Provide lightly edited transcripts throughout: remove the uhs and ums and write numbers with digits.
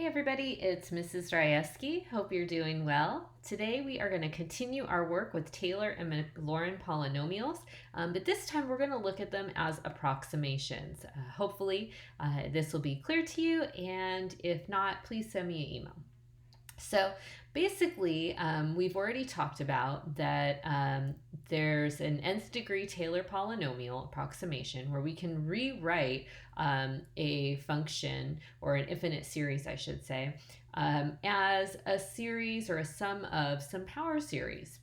Hey everybody, it's Mrs. Rajewski. Hope you're doing well. Today we are going to continue our work with Taylor and Maclaurin polynomials, but this time we're going to look at them as approximations. Hopefully this will be clear to you, and if not, please send me an email. So basically, we've already talked about that there's an nth degree Taylor polynomial approximation where we can rewrite a function, or an infinite series, I should say, as a series or a sum of some power series.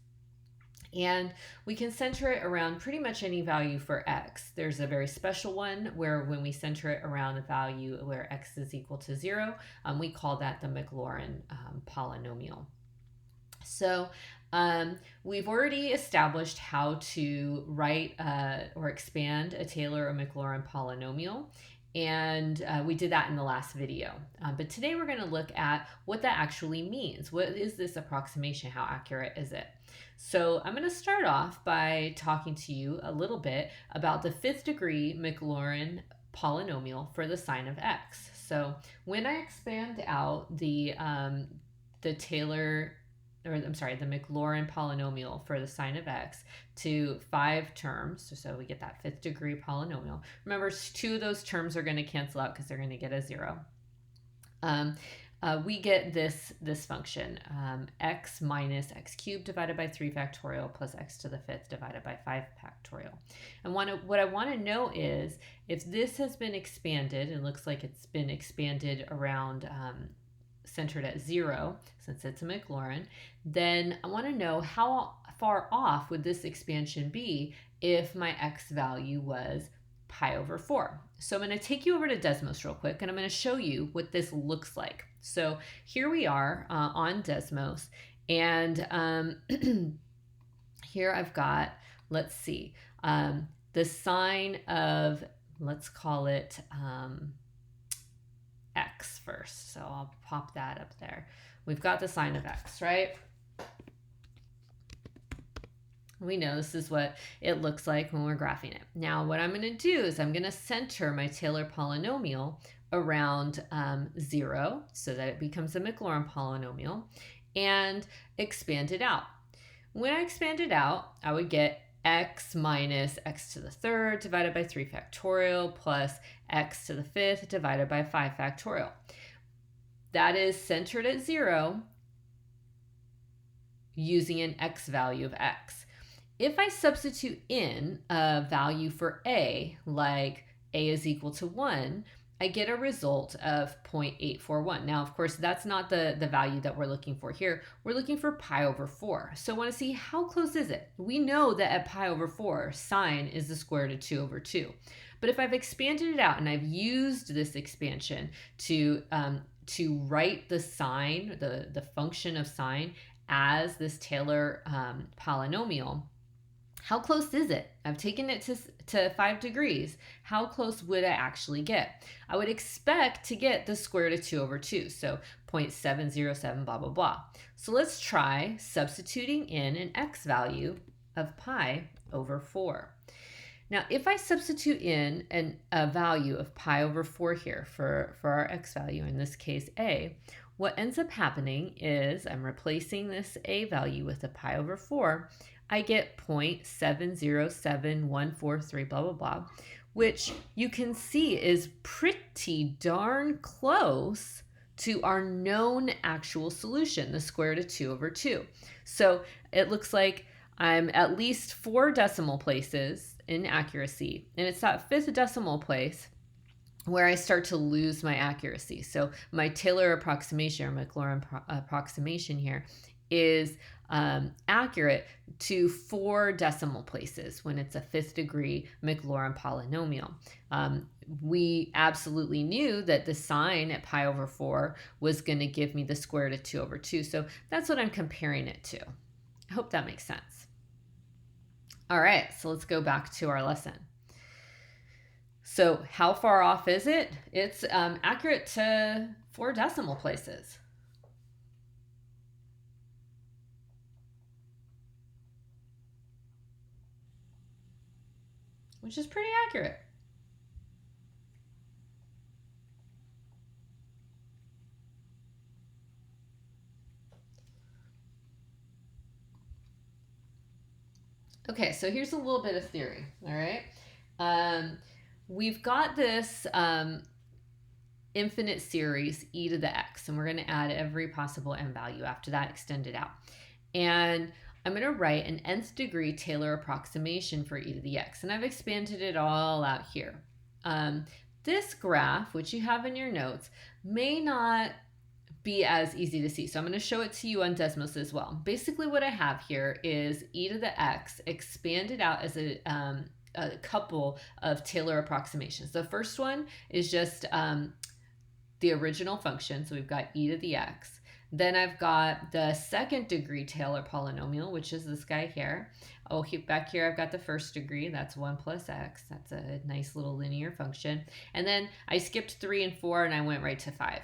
And we can center it around pretty much any value for x. There's a very special one where when we center it around a value where x is equal to 0, we call that the Maclaurin polynomial. So we've already established how to write or expand a Taylor or Maclaurin polynomial. And we did that in the last video. But today we're going to look at what that actually means. What is this approximation? How accurate is it? So I'm going to start off by talking to you a little bit about the fifth degree Maclaurin polynomial for the sine of x. So when I expand out the Maclaurin polynomial for the sine of x to 5 terms, so we get that fifth degree polynomial. Remember, 2 of those terms are going to cancel out because they're going to get a 0. We get this function, x minus x cubed divided by 3 factorial plus x to the 5th divided by 5 factorial. And what I want to know is if this has been expanded, it looks like it's been expanded around centered at 0, since it's a Maclaurin, then I want to know how far off would this expansion be if my x value was pi over 4. So I'm going to take you over to Desmos real quick, and I'm going to show you what this looks like. So here we are on Desmos, and here I've got, let's see, the sine of, let's call it x first. So I'll pop that up there. We've got the sine of x, right? We know this is what it looks like when we're graphing it. Now what I'm going to do is I'm going to center my Taylor polynomial around 0 so that it becomes a Maclaurin polynomial, and expand it out. When I expand it out, I would get x minus x to the 3rd divided by 3 factorial plus x to the 5th divided by 5 factorial. That is centered at 0 using an x value of x. If I substitute in a value for a, like a is equal to 1, I get a result of 0.841. Now, of course, that's not the value that we're looking for here. We're looking for pi over 4. So I want to see how close is it. We know that at pi over 4, sine is the square root of 2 over 2. But if I've expanded it out and I've used this expansion to write the sine, the function of sine, as this Taylor polynomial, how close is it? I've taken it to 5 degrees. How close would I actually get? I would expect to get the square root of 2 over 2, so 0.707, blah, blah, blah. So let's try substituting in an x value of pi over 4. Now, if I substitute in a value of pi over 4 here for our x value, in this case a, what ends up happening is I'm replacing this a value with a pi over 4. I get 0.707143, blah, blah, blah, which you can see is pretty darn close to our known actual solution, the square root of 2 over 2. So it looks like I'm at least 4 decimal places in accuracy, and it's that 5th decimal place where I start to lose my accuracy. So my Taylor approximation, or Maclaurin approximation here, is accurate to 4 decimal places when it's a 5th degree Maclaurin polynomial. We absolutely knew that the sine at pi over 4 was going to give me the square root of 2 over 2. So that's what I'm comparing it to. I hope that makes sense. All right, so let's go back to our lesson. So how far off is it? It's accurate to 4 decimal places. Which is pretty accurate. Okay, so here's a little bit of theory, all right? We've got this infinite series e to the x, and we're going to add every possible n value after that, extend it out. And I'm going to write an nth degree Taylor approximation for e to the x, and I've expanded it all out here. This graph, which you have in your notes, may not be as easy to see. So I'm going to show it to you on Desmos as well. Basically what I have here is e to the x expanded out as a couple of Taylor approximations. The first one is just the original function. So we've got e to the x. Then I've got the second degree Taylor polynomial, which is this guy here. Oh, back here I've got the first degree. That's 1 plus x. That's a nice little linear function. And then I skipped 3 and 4 and I went right to 5.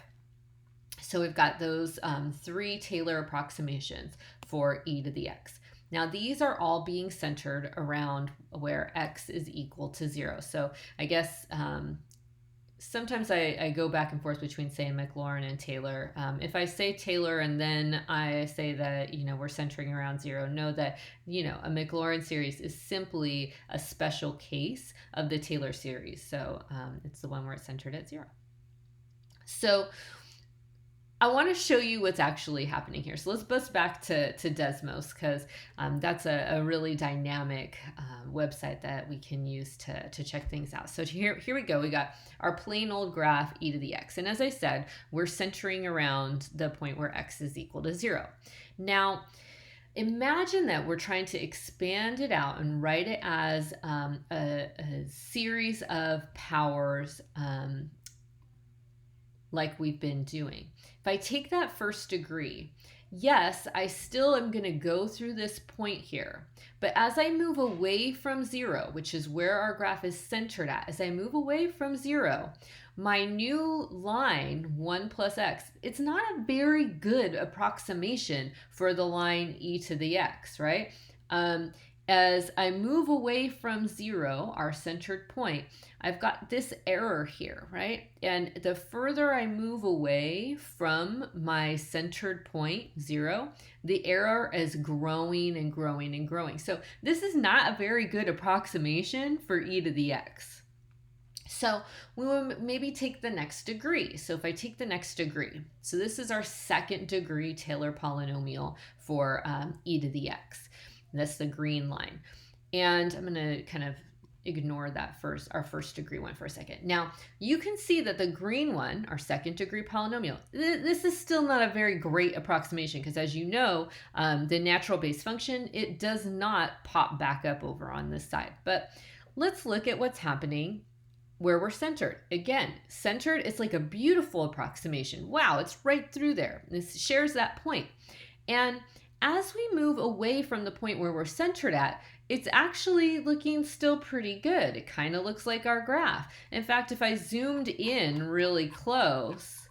So we've got those 3 Taylor approximations for e to the x. Now these are all being centered around where x is equal to 0. So I guess sometimes I go back and forth between saying Maclaurin and Taylor. If I say Taylor and then I say that, we're centering around 0, know that, a Maclaurin series is simply a special case of the Taylor series. So it's the one where it's centered at 0. So I want to show you what's actually happening here. So let's bust back to Desmos, because that's a really dynamic website that we can use to check things out. So here we go. We got our plain old graph e to the x. And as I said, we're centering around the point where x is equal to 0. Now, imagine that we're trying to expand it out and write it as a series of powers like we've been doing. If I take that first degree, yes, I still am going to go through this point here. But as I move away from 0, which is where our graph is centered at, as I move away from 0, my new line, 1 plus x, it's not a very good approximation for the line e to the x, right? As I move away from 0, our centered point, I've got this error here, right? And the further I move away from my centered point, 0, the error is growing and growing and growing. So this is not a very good approximation for e to the x. So we will maybe take the next degree. So if I take the next degree, so this is our second degree Taylor polynomial for e to the x. That's the green line. And I'm going to kind of ignore that our first degree one for a second. Now, you can see that the green one, our second degree polynomial, this is still not a very great approximation because, as you know, the natural base function, it does not pop back up over on this side. But let's look at what's happening where we're centered. Again, centered, it's like a beautiful approximation. Wow, it's right through there. This shares that point. And as we move away from the point where we're centered at, it's actually looking still pretty good. It kind of looks like our graph. In fact, if I zoomed in really close,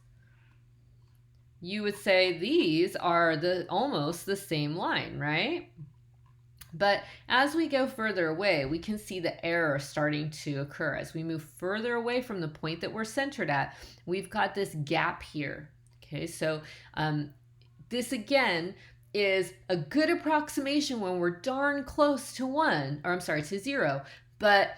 you would say these are almost the same line, right? But as we go further away, we can see the error starting to occur. As we move further away from the point that we're centered at, we've got this gap here. Okay, so this again is a good approximation when we're darn close to 0. But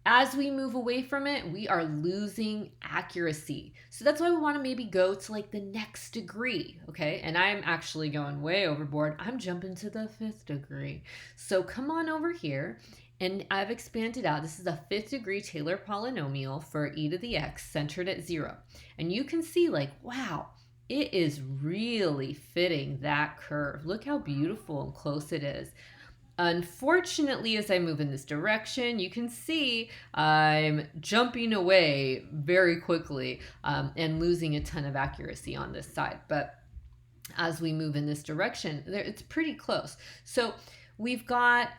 as we move away from it, we are losing accuracy. So that's why we want to maybe go to like the next degree, okay? And I'm actually going way overboard. I'm jumping to the 5th degree. So come on over here, and I've expanded out. This is a 5th degree Taylor polynomial for e to the x centered at 0. And you can see like, wow, it is really fitting that curve. Look how beautiful and close it is. Unfortunately, as I move in this direction, you can see I'm jumping away very quickly and losing a ton of accuracy on this side. But as we move in this direction, it's pretty close. So we've got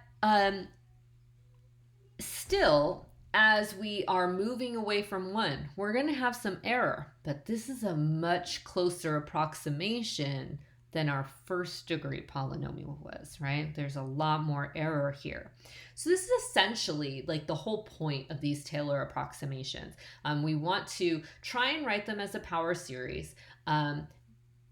still, as we are moving away from 1, we're going to have some error, but this is a much closer approximation than our first degree polynomial was, right? There's a lot more error here. So this is essentially like the whole point of these Taylor approximations. We want to try and write them as a power series,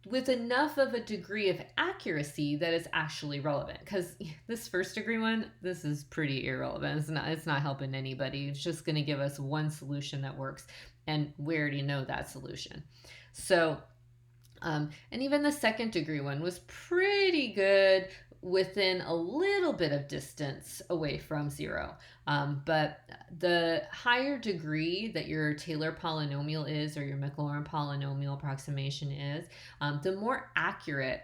with enough of a degree of accuracy that it's actually relevant. Because this first degree one, this is pretty irrelevant. It's not helping anybody. It's just going to give us one solution that works, and we already know that solution. So and even the second degree one was pretty good within a little bit of distance away from zero. But the higher degree that your Taylor polynomial is, or your Maclaurin polynomial approximation is, the more accurate,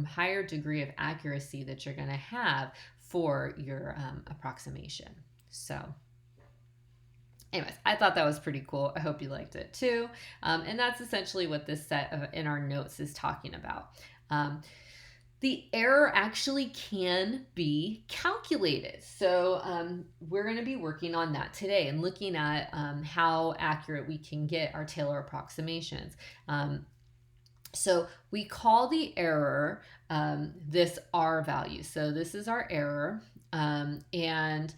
higher degree of accuracy that you're going to have for your approximation. So anyways, I thought that was pretty cool. I hope you liked it too. And that's essentially what this set in our notes is talking about. The error actually can be calculated. So we're going to be working on that today and looking at how accurate we can get our Taylor approximations. So we call the error this R value. So this is our error. And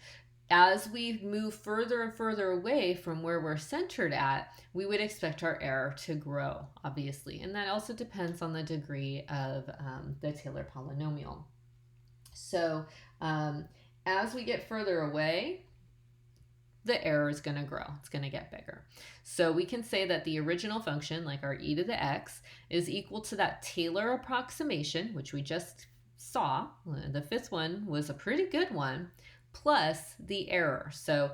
as we move further and further away from where we're centered at, we would expect our error to grow, obviously. And that also depends on the degree of the Taylor polynomial. So as we get further away, the error is going to grow. It's going to get bigger. So we can say that the original function, like our e to the x, is equal to that Taylor approximation, which we just saw. The fifth one was a pretty good one, plus the error. So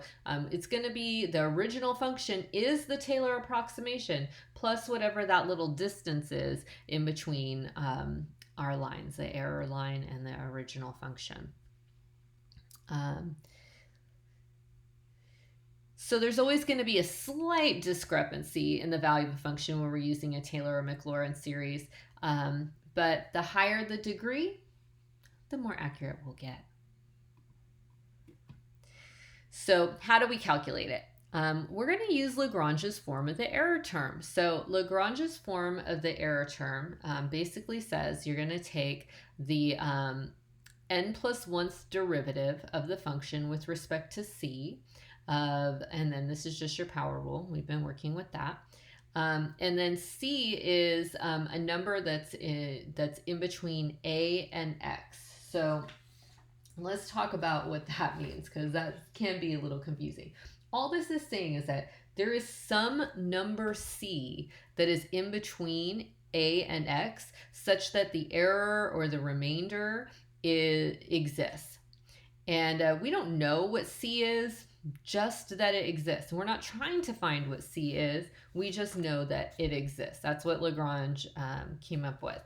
it's going to be the original function is the Taylor approximation plus whatever that little distance is in between our lines, the error line and the original function. So there's always going to be a slight discrepancy in the value of a function when we're using a Taylor or Maclaurin series. But the higher the degree, the more accurate we'll get. So how do we calculate it? We're going to use Lagrange's form of the error term. So Lagrange's form of the error term basically says you're going to take the n plus 1th derivative of the function with respect to c, and then this is just your power rule. We've been working with that. And then c is a number that's in between a and x. So let's talk about what that means, because that can be a little confusing. All this is saying is that there is some number c that is in between a and x such that the error or the remainder exists. And we don't know what c is, just that it exists. We're not trying to find what c is. We just know that it exists. That's what Lagrange came up with.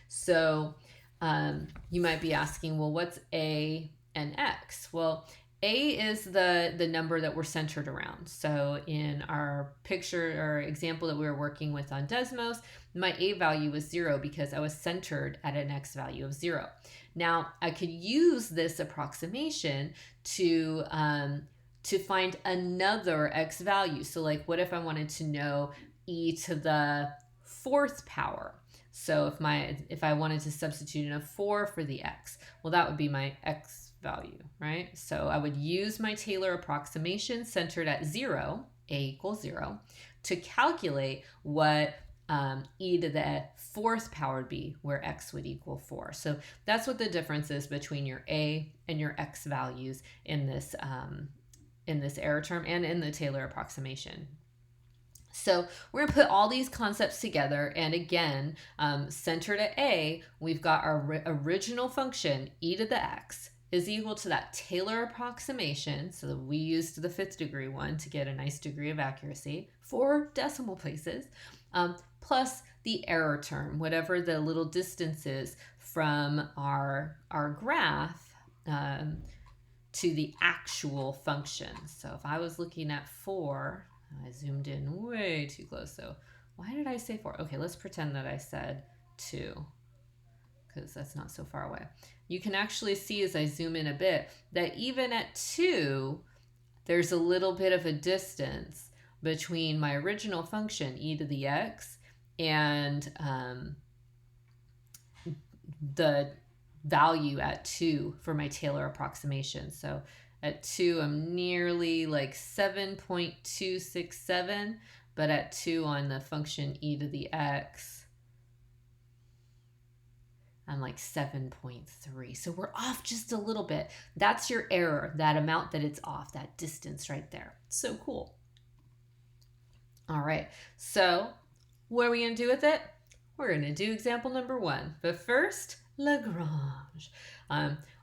So you might be asking, well, what's a and x? Well, a is the number that we're centered around. So in our picture or example that we were working with on Desmos, my a value was 0 because I was centered at an x value of 0. Now, I could use this approximation to find another x value. So like, what if I wanted to know e to the 4th power? So if I wanted to substitute in a 4 for the x, well, that would be my x value, right? So I would use my Taylor approximation centered at 0, a equals 0, to calculate what e to the 4th power would be, where x would equal 4. So that's what the difference is between your a and your x values in this error term and in the Taylor approximation. So we're going to put all these concepts together, and again, centered at a, we've got our original function, e to the x, is equal to that Taylor approximation, so that we used the 5th degree one to get a nice degree of accuracy, 4 decimal places, plus the error term, whatever the little distance is from our graph to the actual function. So if I was looking at 4, I zoomed in way too close. So why did I say 4? Okay, let's pretend that I said 2, because that's not so far away. You can actually see as I zoom in a bit that even at 2, there's a little bit of a distance between my original function, e to the x, and the value at 2 for my Taylor approximation. So at 2, I'm nearly like 7.267, but at 2 on the function e to the x, like 7.3. So we're off just a little bit. That's your error, that amount that it's off, that distance right there. So cool. All right, so what are we going to do with it? We're going to do example number 1. But first, Lagrange.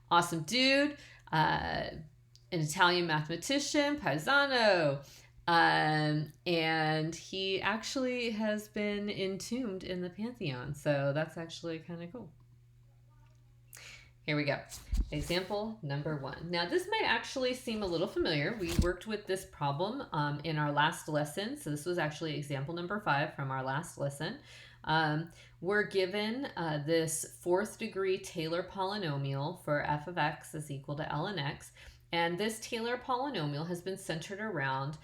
Awesome dude, an Italian mathematician, Paisano. And he actually has been entombed in the Pantheon. So that's actually kind of cool. Here we go. Example number 1. Now this might actually seem a little familiar. We worked with this problem in our last lesson. So this was actually example number 5 from our last lesson. We're given this 4th degree Taylor polynomial for f of x is equal to ln x. And this Taylor polynomial has been centered around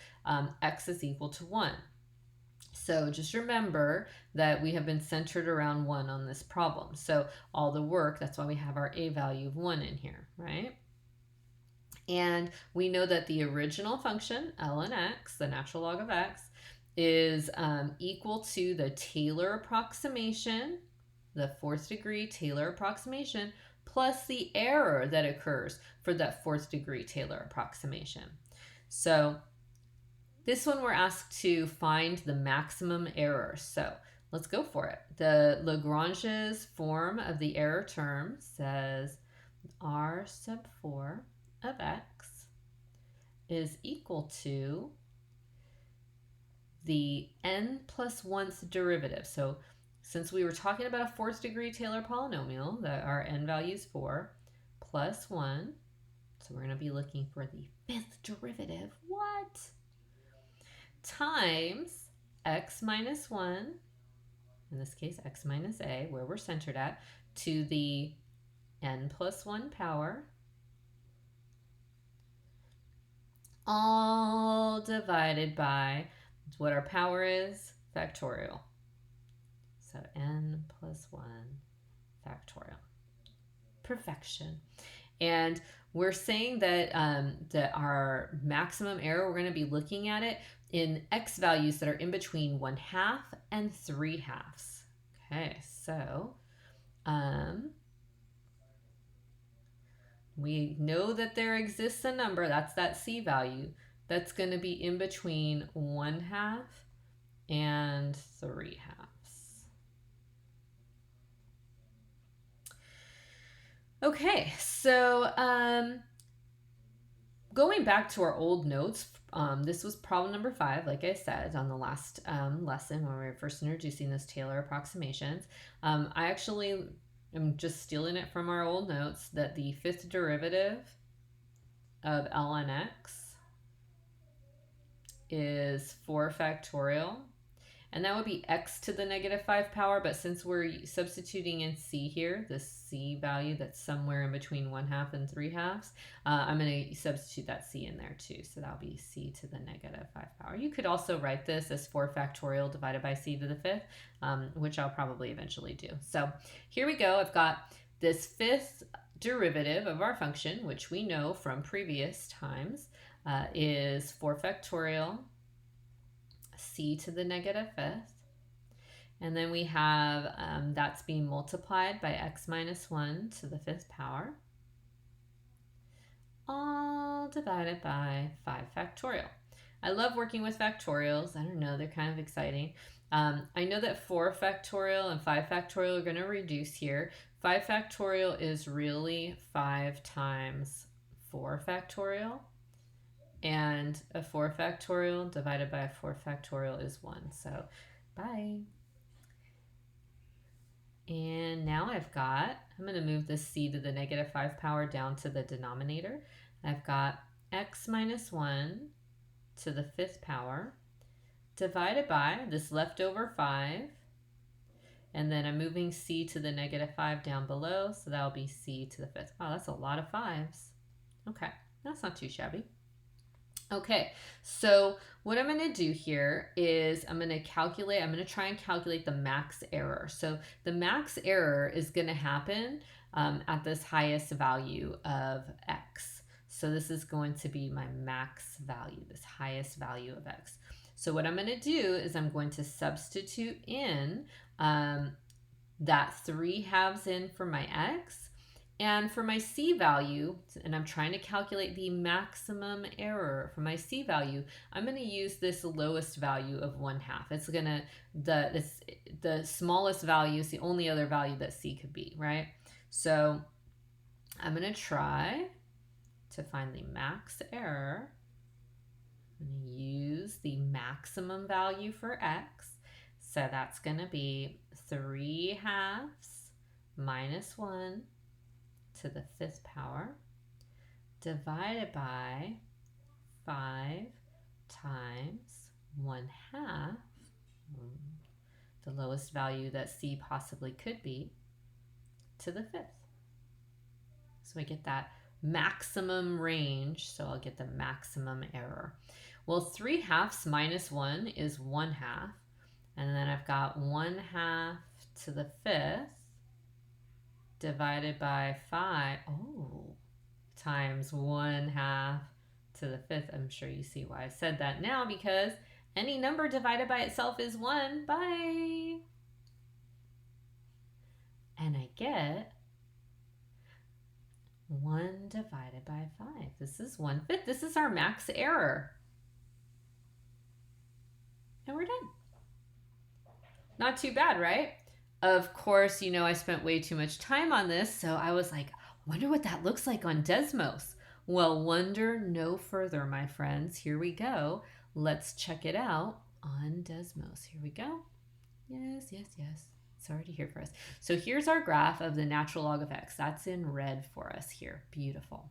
x is equal to 1. So just remember that we have been centered around 1 on this problem. So all the work, that's why we have our a value of 1 in here, right? And we know that the original function, ln x, the natural log of x, is equal to the Taylor approximation, the 4th degree Taylor approximation, plus the error that occurs for that 4th degree Taylor approximation. So this one we're asked to find the maximum error. So let's go for it. The Lagrange's form of the error term says r sub 4 of x is equal to the n plus 1th derivative. So since we were talking about a 4th degree Taylor polynomial, that our n value is 4, plus 1. So we're going to be looking for the 5th derivative. What? Times x minus 1, in this case x minus a, where we're centered at, to the n plus 1 power, all divided by what our power is, factorial. So n plus 1 factorial. Perfection. And we're saying that, that our maximum error, we're going to be looking at it in x values that are in between 1/2 and 3/2. Okay, so we know that there exists a number, that's that c value, that's going to be in between 1/2 and 3/2. Okay, so going back to our old notes, this was problem number 5, like I said, on the last lesson when we were first introducing this Taylor approximations. I actually am just stealing it from our old notes that the 5th derivative of ln x is 4 factorial. And that would be x to the negative 5 power, but since we're substituting in c here, the c value that's somewhere in between 1/2 and 3/2, I'm going to substitute that c in there too. So that'll be c to the negative 5 power. You could also write this as 4 factorial divided by c to the 5th, which I'll probably eventually do. So here we go. I've got this 5th derivative of our function, which we know from previous times, is 4 factorial c to the negative 5th, and then we have that's being multiplied by x minus 1 to the 5th power, all divided by 5 factorial. I love working with factorials. I don't know, they're kind of exciting. I know that 4 factorial and 5 factorial are going to reduce here. 5 factorial is really 5 times 4 factorial. And a 4 factorial divided by a 4 factorial is 1. So, bye. And now I'm going to move this c to the negative 5 power down to the denominator. I've got x minus 1 to the 5th power divided by this leftover 5. And then I'm moving c to the negative 5 down below. So that'll be c to the 5th. Wow, that's a lot of 5s. Okay, that's not too shabby. Okay, so what I'm going to do here is I'm going to try and calculate the max error. So the max error is going to happen at this highest value of x. So this is going to be my max value, this highest value of x. So what I'm going to do is I'm going to substitute in that 3/2 in for my x. And for my c value, and I'm trying to calculate the maximum error for my c value, I'm going to use this lowest value of 1/2. It's going to, the smallest value is the only other value that c could be, right? So I'm going to try to find the max error. I'm going to use the maximum value for x. So that's going to be 3/2 minus 1 to the 5th power divided by 5 times 1/2, the lowest value that c possibly could be, to the 5th. So I get that maximum range, so I'll get the maximum error. Well, 3/2 minus 1 is 1/2, and then I've got 1/2 to the 5th divided by 5, times 1/2 to the 5th. I'm sure you see why I said that now, because any number divided by itself is 1. Bye. And I get 1 divided by 5. This is 1/5. This is our max error. And we're done. Not too bad, right? Of course, you know, I spent way too much time on this, so I was like, wonder what that looks like on Desmos. Well, wonder no further, my friends. Here we go. Let's check it out on Desmos. Here we go. Yes, yes, yes. It's already here for us. So here's our graph of the natural log of x. That's in red for us here. Beautiful.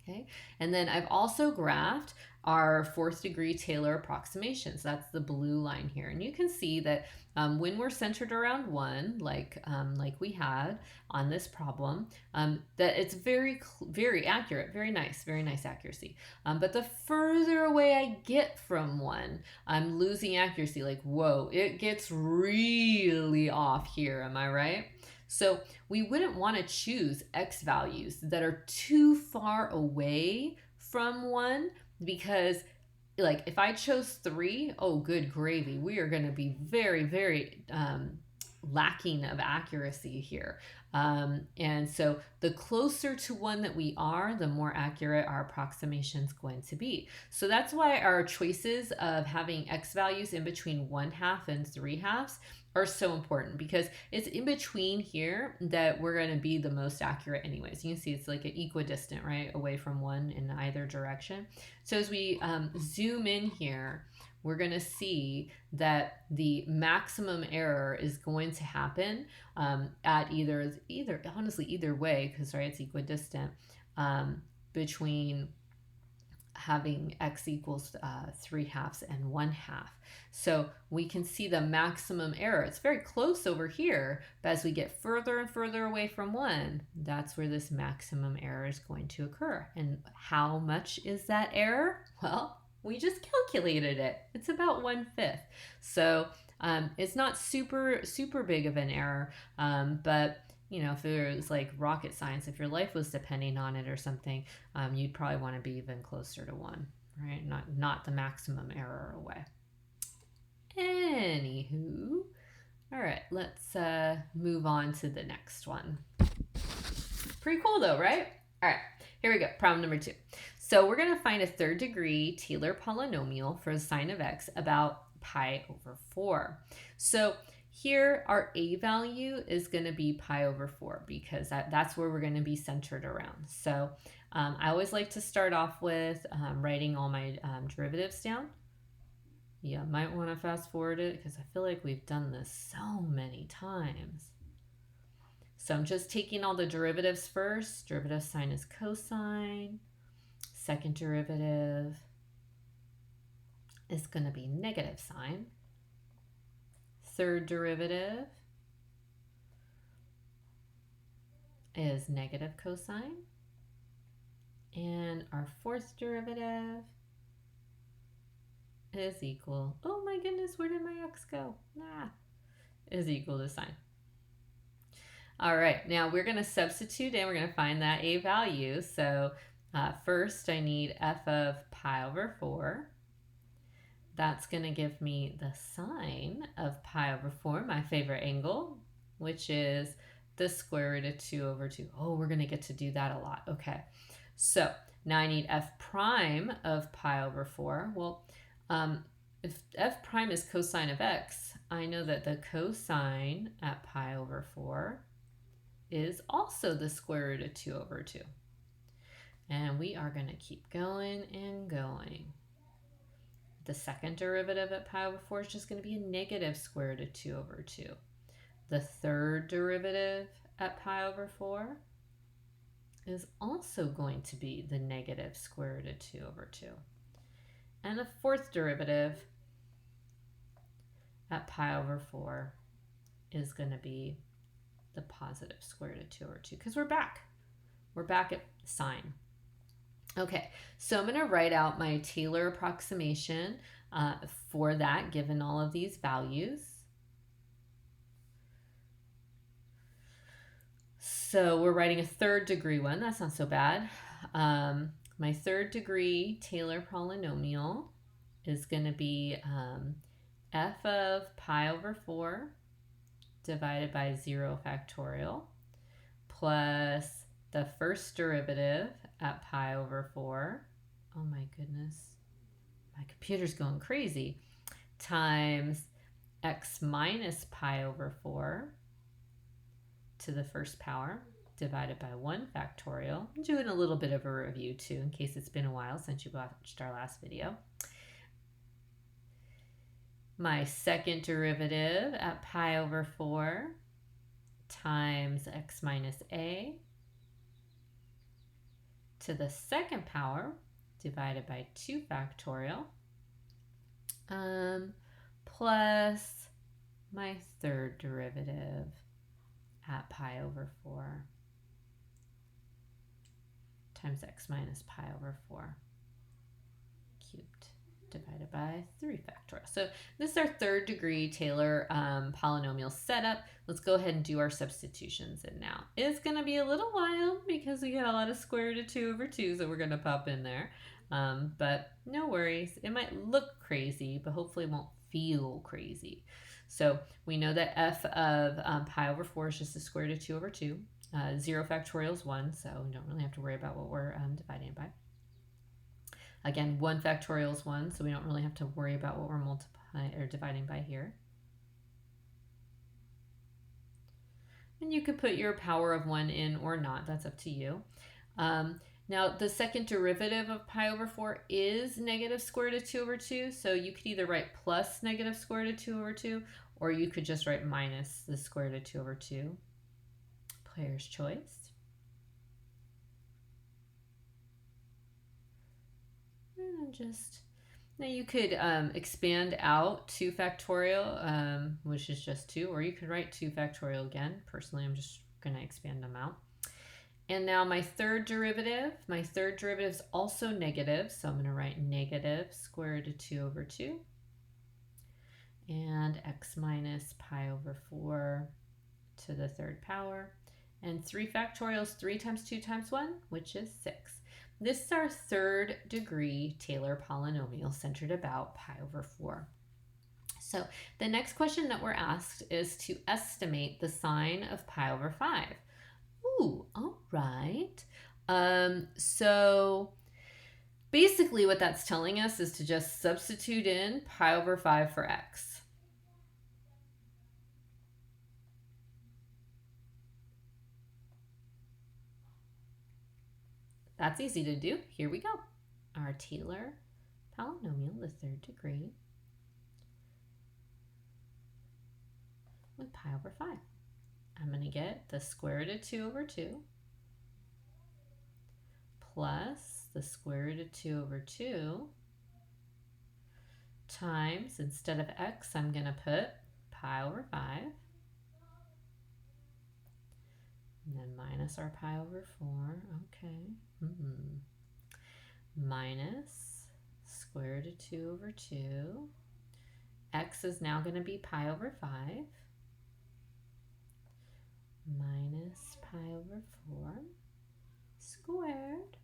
Okay, and then I've also graphed our 4th degree Taylor approximations. That's the blue line here. And you can see that when we're centered around 1, like we had on this problem, that it's very accurate, very nice accuracy. But the further away I get from 1, I'm losing accuracy. Like, whoa, it gets really off here, am I right? So we wouldn't want to choose x values that are too far away from 1, because like if I chose 3, oh good gravy, we are going to be very lacking of accuracy here. And so the closer to 1 that we are, the more accurate our approximation is going to be. So that's why our choices of having x values in between 1/2 and 3/2 are so important, because it's in between here that we're going to be the most accurate anyways. You can see it's like an equidistant, right, away from 1 in either direction. So as we zoom in here, we're going to see that the maximum error is going to happen at either honestly either way, because right, it's equidistant, between having x equals 3/2 and 1/2. So we can see the maximum error. It's very close over here, but as we get further and further away from 1, that's where this maximum error is going to occur. And how much is that error? Well, we just calculated it. It's about 1/5. So it's not super big of an error, but you know, if it was like rocket science, if your life was depending on it or something, you'd probably want to be even closer to 1, right? Not the maximum error away. Anywho, all right, let's move on to the next one. Pretty cool though, right? All right, here we go, problem number 2. So we're going to find a 3rd degree Taylor polynomial for a sine of x about pi over 4. So here our a value is going to be pi over 4, because that's where we're going to be centered around. So I always like to start off with writing all my derivatives down. Yeah, might want to fast forward it, because I feel like we've done this so many times. So I'm just taking all the derivatives first. Derivative sine is cosine. Second derivative is going to be negative sine. Third derivative is negative cosine. And our fourth derivative is equal, oh my goodness, where did my x go? Is equal to sine. All right, now we're going to substitute and we're going to find that a value. So first I need f of pi over 4. That's going to give me the sine of pi over 4, my favorite angle. which is the square root of 2 over 2. Oh, we're going to get to do that a lot. Okay, so now I need f prime of pi over 4. Well, if f prime is cosine of x, I know that the cosine at pi over 4 is also the square root of 2 over 2. And we are going to keep going and going. The second derivative at pi over 4 is just going to be a negative square root of 2 over 2. The third derivative at pi over 4 is also going to be the negative square root of 2 over 2. And the fourth derivative at pi over 4 is going to be the positive square root of 2 over 2, because we're back. We're back at sine. Okay, so I'm going to write out my Taylor approximation for that, given all of these values. So we're writing a third degree one. That's not so bad. My third degree Taylor polynomial is going to be f of pi over 4 divided by 0 factorial plus the first derivative at pi over 4. Oh my goodness, my computer's going crazy. Times x minus pi over 4 to the first power divided by 1 factorial. I'm doing a little bit of a review too, in case it's been a while since you watched our last video. My second derivative at pi over 4 times x minus a to the second power divided by 2 factorial plus my third derivative at pi over 4 times x minus pi over 4 cubed divided by 3 factorial. So this is our third degree Taylor polynomial setup. Let's go ahead and do our substitutions in now. It's going to be a little while because we got a lot of square root of 2 over 2 that we're going to pop in there. But no worries. It might look crazy, but hopefully it won't feel crazy. So we know that f of pi over 4 is just the square root of 2 over 2. 0 factorial is 1, so we don't really have to worry about what we're dividing it by. Again, 1 factorial is 1, so we don't really have to worry about what we're multiplying or dividing by here. And you could put your power of 1 in or not. That's up to you. Now, the second derivative of pi over 4 is negative square root of 2 over 2. So you could either write plus negative square root of 2 over 2, or you could just write minus the square root of 2 over 2. Player's choice. And now you could expand out 2 factorial, which is just 2, or you could write 2 factorial again. Personally, I'm just going to expand them out. And now my third derivative is also negative, so I'm going to write negative square root of 2 over 2 and x minus pi over 4 to the third power. And 3 factorial is 3 times 2 times 1, which is 6. This is our third degree Taylor polynomial centered about pi over 4. So the next question that we're asked is to estimate the sine of pi over 5. Ooh, all right. So basically what that's telling us is to just substitute in pi over 5 for x. That's easy to do. Here we go. Our Taylor polynomial, the third degree, with pi over 5. I'm going to get the square root of 2 over 2 plus the square root of 2 over 2 times, instead of x, I'm going to put pi over 5. And then minus our pi over 4. Okay. Minus square root of 2 over 2. X is now going to be pi over 5. Minus pi over 4 squared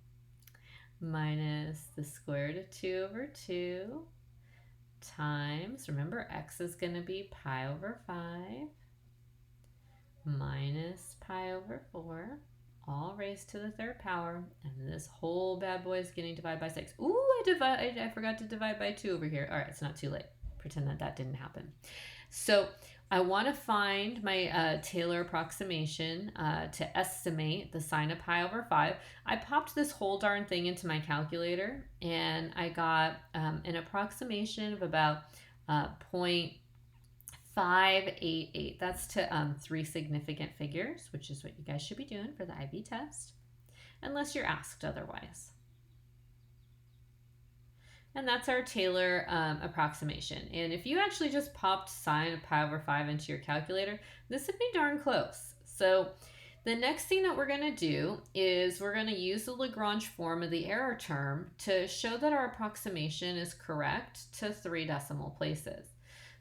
minus the square root of 2 over 2 times, remember x is going to be pi over 5, over 4, all raised to the third power, and this whole bad boy is getting divided by 6. Ooh, I forgot to divide by 2 over here. All right, it's not too late. Pretend that didn't happen. So I want to find my Taylor approximation to estimate the sine of pi over 5. I popped this whole darn thing into my calculator, and I got an approximation of about 0.588. That's to 3 significant figures, which is what you guys should be doing for the IB test, unless you're asked otherwise. And that's our Taylor approximation. And if you actually just popped sine of pi over 5 into your calculator, this would be darn close. So the next thing that we're going to do is we're going to use the Lagrange form of the error term to show that our approximation is correct to 3 decimal places.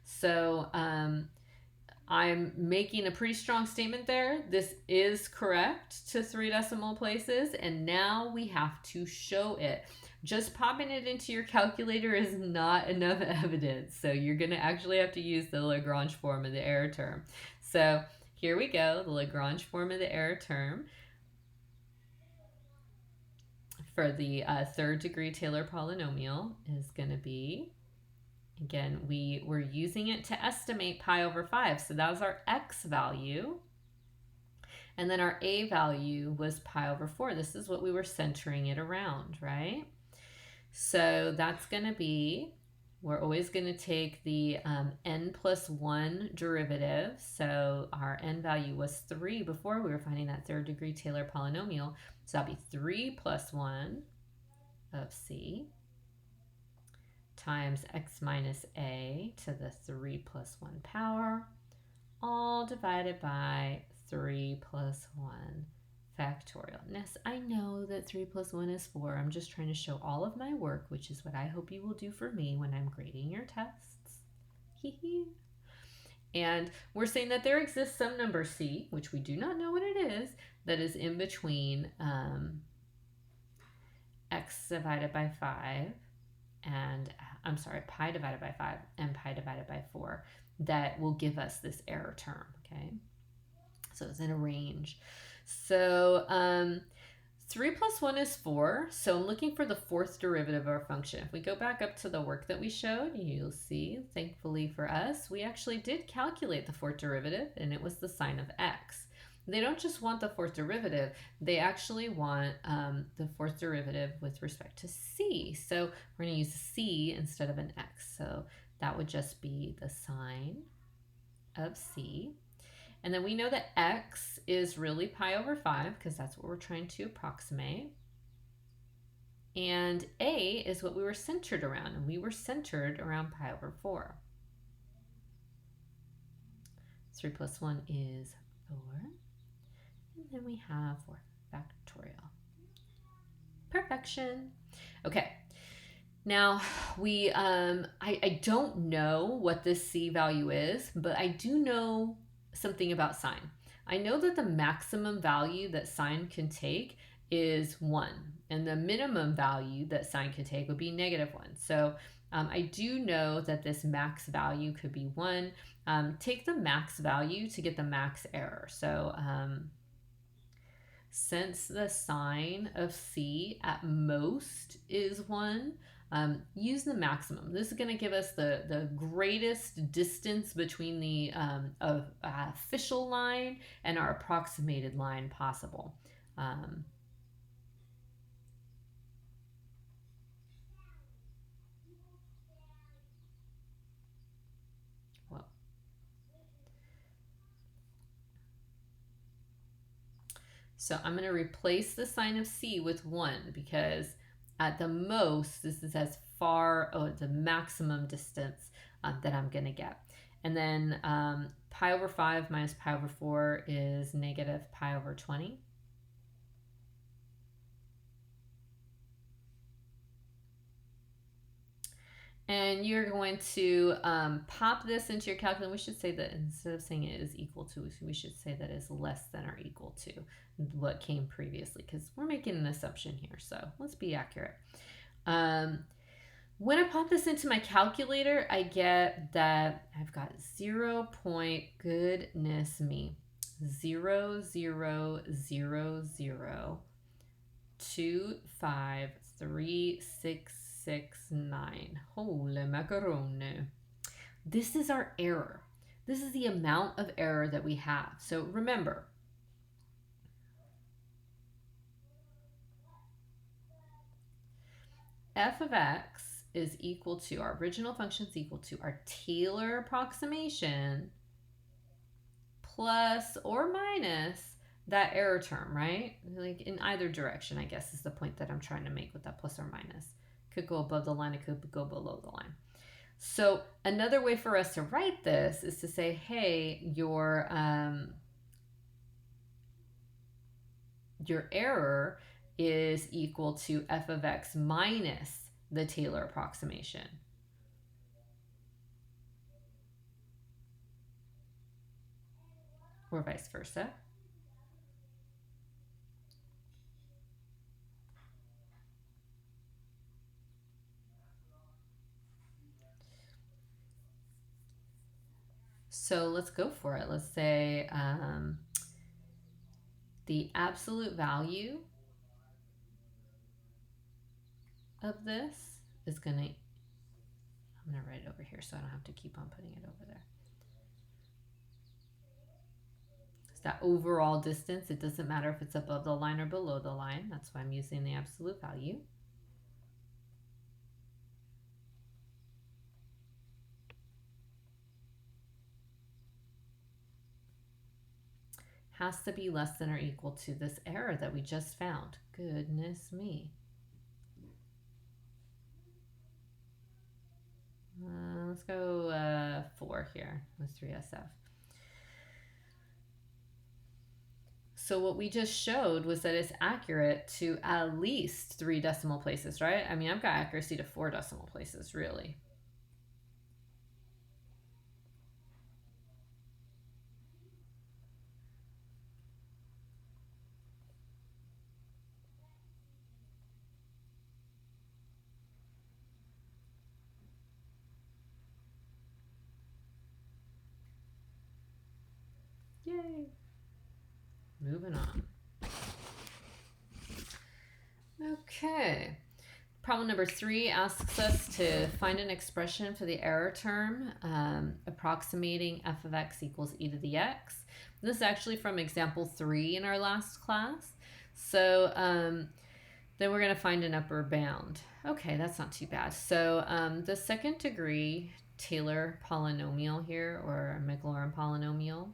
So I'm making a pretty strong statement there. This is correct to 3 decimal places, and now we have to show it. Just popping it into your calculator is not enough evidence, so you're going to actually have to use the Lagrange form of the error term. So here we go, the Lagrange form of the error term for the third degree Taylor polynomial is going to be, again, we were using it to estimate pi over 5, so that was our x value. And then our a value was pi over 4. This is what we were centering it around, right? So that's going to be, we're always going to take the n plus 1 derivative. So our n value was 3 before we were finding that third degree Taylor polynomial. So that'll be 3 plus 1 of c times x minus a to the 3 plus 1 power, all divided by 3 plus 1 factorial. Yes, I know that 3 plus 1 is 4. I'm just trying to show all of my work, which is what I hope you will do for me when I'm grading your tests. And we're saying that there exists some number c, which we do not know what it is, that is in between x divided by 5 and, I'm sorry, pi divided by 5 and pi divided by 4 that will give us this error term, okay? So it's in a range. So 3 plus 1 is 4, so I'm looking for the fourth derivative of our function. If we go back up to the work that we showed, you'll see, thankfully for us, we actually did calculate the fourth derivative, and it was the sine of x. They don't just want the fourth derivative, they actually want the fourth derivative with respect to c. So we're going to use c instead of an x. So that would just be the sine of c. And then we know that x is really pi over 5 because that's what we're trying to approximate. And a is what we were centered around, and we were centered around pi over 4. 3 plus 1 is 4. And then we have 4 factorial. Perfection. Okay. Now, I don't know what this c value is, but I do know something about sine. I know that the maximum value that sine can take is 1, and the minimum value that sine can take would be -1. So I do know that this max value could be 1. Take the max value to get the max error. So since the sine of c at most is 1, use the maximum. This is going to give us the greatest distance between the official line and our approximated line possible. So I'm going to replace the sine of c with 1 because at the most, this is as far, the maximum distance that I'm going to get. And then pi over 5 minus pi over 4 is negative pi over 20. And you're going to pop this into your calculator. We should say that instead of saying it is equal to, we should say that it's less than or equal to what came previously, because we're making an assumption here. So let's be accurate. When I pop this into my calculator, I get that I've got 0. Goodness me, 0, 0, 0, 0, 2, 5, 3, 6, 6, 9. Holy macaroni. This is our error. This is the amount of error that we have. So remember, f of x is equal to, our original function is equal to our Taylor approximation plus or minus that error term, right? Like in either direction, I guess, is the point that I'm trying to make with that plus or minus. Could go above the line, it could go below the line. So another way for us to write this is to say, hey, your error is equal to f of x minus the Taylor approximation. Or vice versa. So let's go for it. Let's say the absolute value of this is going to, I'm going to write it over here so I don't have to keep on putting it over there. It's that overall distance. It doesn't matter if it's above the line or below the line. That's why I'm using the absolute value. Has to be less than or equal to this error that we just found. Goodness me. Let's go 4 here with 3SF. So what we just showed was that it's accurate to at least 3 decimal places, right? I mean, I've got accuracy to 4 decimal places, really. Yay. Moving on. Okay. Problem number 3 asks us to find an expression for the error term approximating f of x equals e to the x. This is actually from example 3 in our last class. So then we're going to find an upper bound. Okay, that's not too bad. So the second degree Taylor polynomial here, or Maclaurin polynomial,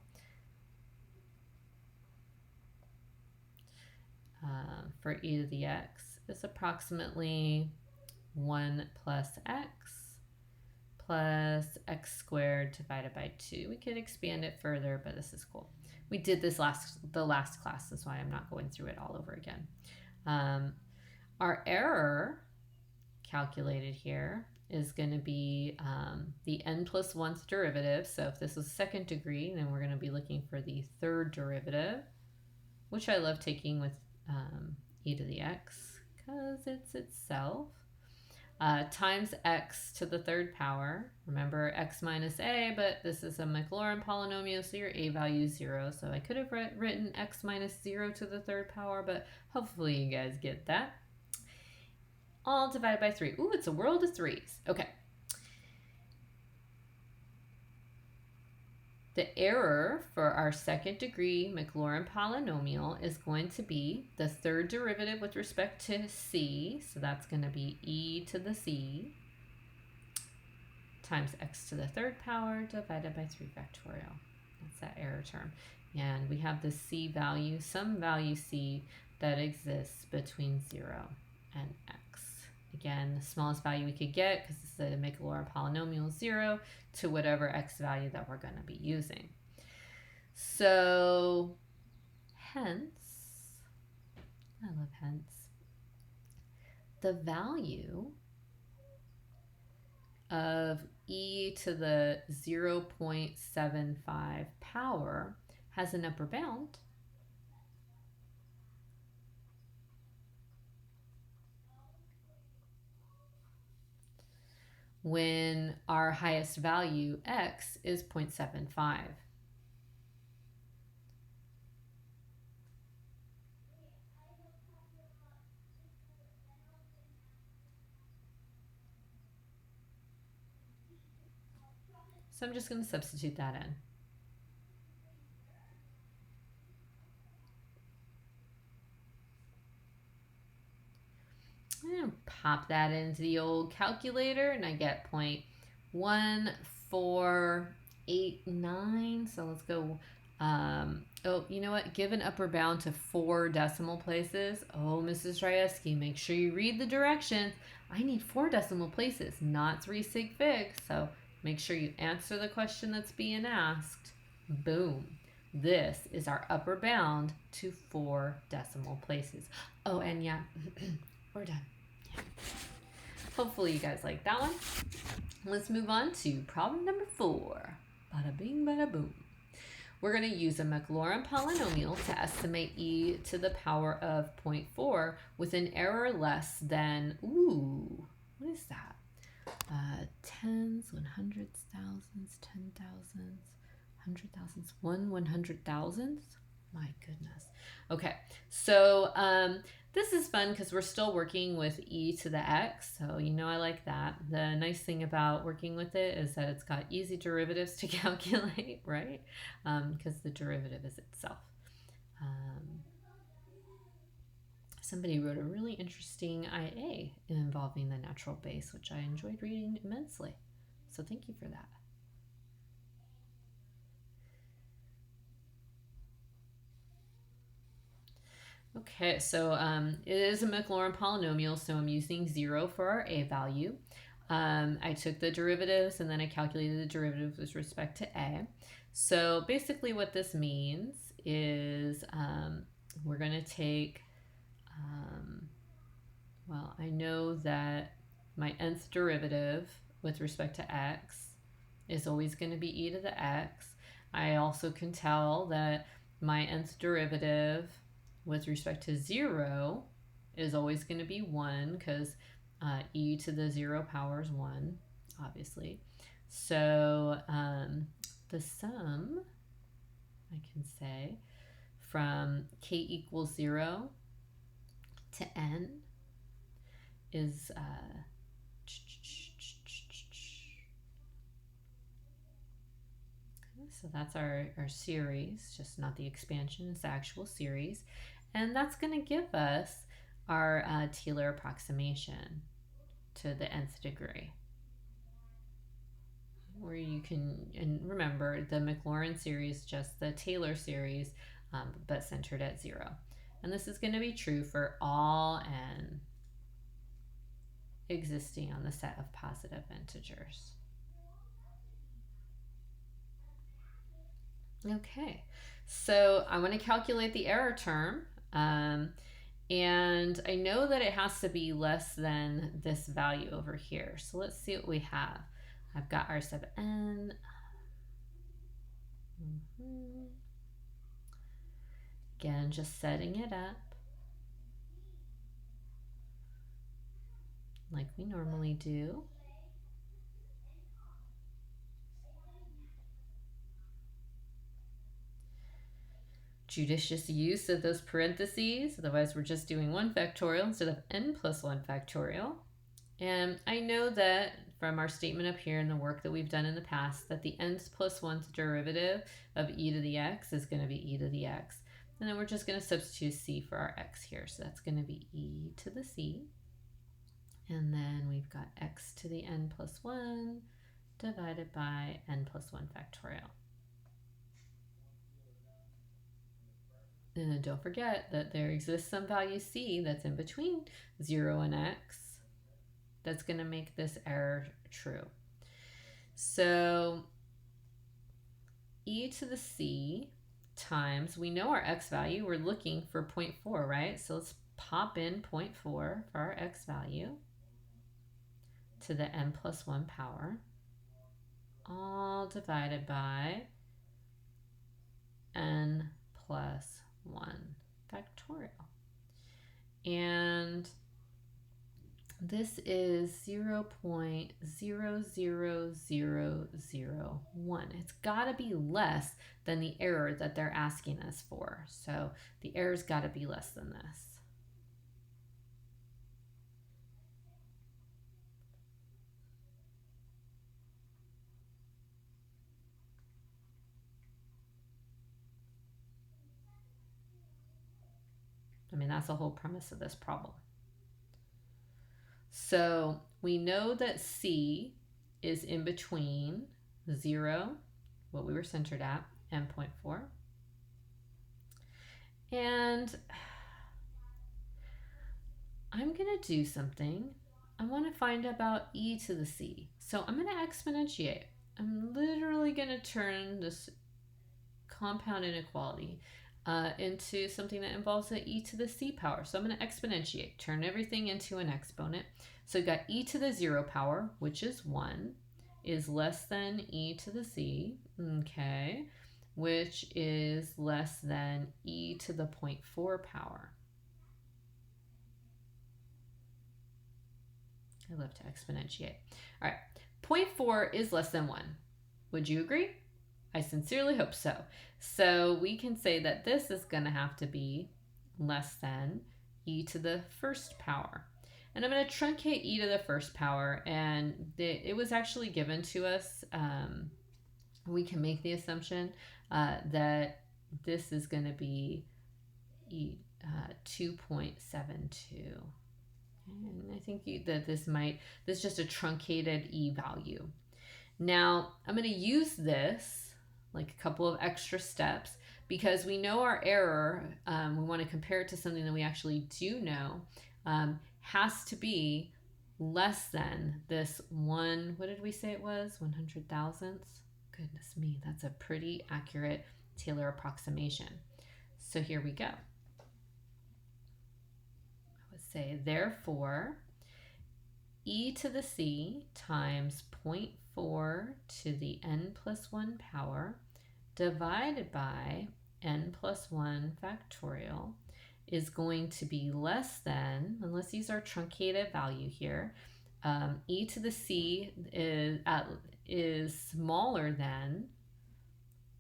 for e to the x is approximately 1 plus x squared divided by 2. We could expand it further, but this is cool. We did this the last class, that's why I'm not going through it all over again. Our error calculated here is going to be the n plus 1th derivative. So if this was second degree, then we're going to be looking for the third derivative, which I love taking with e to the x because it's itself, times x to the third power. Remember, x minus a, but this is a Maclaurin polynomial, so your a value is 0. So I could have written x minus 0 to the third power, but hopefully you guys get that. All divided by 3. Ooh, it's a world of 3s. Okay. The error for our second degree Maclaurin polynomial is going to be the third derivative with respect to c, so that's going to be e to the c, times x to the third power divided by 3 factorial. That's that error term. And we have the c value, some value c, that exists between 0 and x. Again, the smallest value we could get, because this is a Maclaurin polynomial, 0 to whatever x value that we're going to be using. So, hence, I love hence, the value of e to the 0.75 power has an upper bound when our highest value, x, is 0.75. So I'm just going to substitute that in. I'm going to pop that into the old calculator, and I get 0.1489. So let's go. Oh, you know what? Give an upper bound to 4 decimal places. Oh, Mrs. Rajewski, make sure you read the directions. I need 4 decimal places, not 3 sig figs. So make sure you answer the question that's being asked. Boom. This is our upper bound to 4 decimal places. Oh, and yeah, we're done. Yeah. Hopefully you guys like that one. Let's move on to problem number 4. Bada bing, bada boom. We're going to use a Maclaurin polynomial to estimate e to the power of 0.4 with an error less than, what is that? Tens, 100s, thousands, 10,000s, 100,000s, 100,000s. My goodness. Okay, so this is fun because we're still working with e to the x, so you know I like that. The nice thing about working with it is that it's got easy derivatives to calculate, right? Because the derivative is itself. Somebody wrote a really interesting IA involving the natural base, which I enjoyed reading immensely. So thank you for that. Okay, so it is a Maclaurin polynomial, so I'm using 0 for our a value. I took the derivatives and then I calculated the derivative with respect to a. So basically what this means is we're going to take, well, I know that my nth derivative with respect to x is always going to be e to the x. I also can tell that my nth derivative with respect to 0 is always going to be 1 because e to the 0 power is 1, obviously. So the sum, I can say, from k equals 0 to n is so that's our series, just not the expansion, it's the actual series. And that's going to give us our Taylor approximation to the nth degree. Where you can, and remember, the Maclaurin series, just the Taylor series, but centered at 0. And this is going to be true for all n existing on the set of positive integers. Okay, so I want to calculate the error term, and I know that it has to be less than this value over here. So let's see what we have. I've got r sub n. Again, just setting it up like we normally do. Judicious use of those parentheses, otherwise we're just doing 1 factorial instead of n plus 1 factorial. And I know that from our statement up here and the work that we've done in the past that the nth plus 1th derivative of e to the x is going to be e to the x. And then we're just going to substitute c for our x here. So that's going to be e to the c. And then we've got x to the n plus 1 divided by n plus 1 factorial. And then don't forget that there exists some value c that's in between 0 and x that's going to make this error true. So e to the c times, we know our x value, we're looking for 0.4, right? So let's pop in 0.4 for our x value to the n plus 1 power, all divided by n plus 1 factorial. And this is 0.00001. It's got to be less than the error that they're asking us for. So the error's got to be less than this. I mean, that's the whole premise of this problem. So we know that C is in between 0, what we were centered at, and 0.4. And I'm going to do something. I want to find about e to the c. So I'm going to exponentiate. I'm literally going to turn this compound inequality into something that involves the e to the c power. So I'm going to exponentiate, turn everything into an exponent. So we've got e to the 0 power, which is 1, is less than e to the c, okay, which is less than e to the 0.4 power. I love to exponentiate. All right, 0.4 is less than 1. Would you agree? I sincerely hope so. So we can say that this is going to have to be less than e to the first power. And I'm going to truncate e to the first power, and it was actually given to us. We can make the assumption that this is going to be 2.72. And I think that this is just a truncated e value. Now, I'm going to use this, like a couple of extra steps, because we know our error, we want to compare it to something that we actually do know, has to be less than this one, what did we say it was? 100 thousandths? Goodness me, that's a pretty accurate Taylor approximation. So here we go. I would say, therefore, e to the c times 0.4 to the n plus 1 power divided by n plus 1 factorial is going to be less than, and let's use our truncated value here, e to the c is smaller than